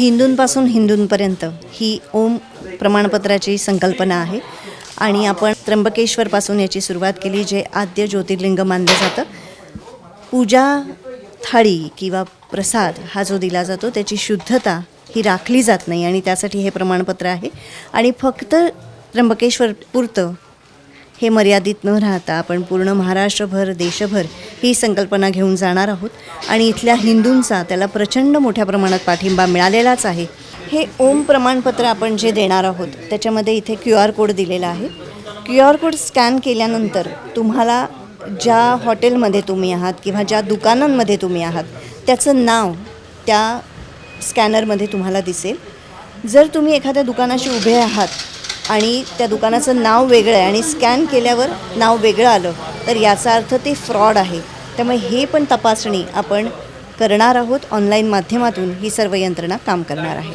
हिंदूंपासून हिंदूंपर्यंत ही ओम प्रमाणपत्राची संकल्पना आहे आणि आपण त्र्यंबकेश्वरपासून याची सुरुवात केली, जे आद्य ज्योतिर्लिंग मानलं जातं. पूजा थाळी किंवा प्रसाद हा जो दिला जातो त्याची शुद्धता ही राखली जात नाही आणि त्यासाठी हे प्रमाणपत्र आहे. आणि फक्त त्र्यंबकेश्वर पुरतं हे मर्यादित न राहता आपण पूर्ण महाराष्ट्रभर, देशभर ही संकल्पना घेऊन जाणार आहोत आणि इथल्या हिंदूंचा त्याला प्रचंड मोठ्या प्रमाणात पाठिंबा मिळालेलाच आहे. हे ओम प्रमाणपत्र आपण जे देणार आहोत त्याच्यामध्ये इथे QR कोड दिलेला आहे. QR कोड स्कॅन केल्यानंतर तुम्हाला ज्या हॉटेलमध्ये तुम्ही आहात किंवा ज्या दुकानांमध्ये तुम्ही आहात त्याचं नाव त्या स्कॅनरमध्ये तुम्हाला दिसेल. जर तुम्ही एखाद्या दुकानाशी उभे आहात आणि त्या दुकानाचं नाव वेगळं आहे आणि स्कॅन केल्यावर नाव वेगळं आलं तर याचा अर्थ ते फ्रॉड आहे. त्यामुळे हे पण तपासणी आपण करणार आहोत. ऑनलाईन माध्यमातून ही सर्व यंत्रणा काम करणार आहे.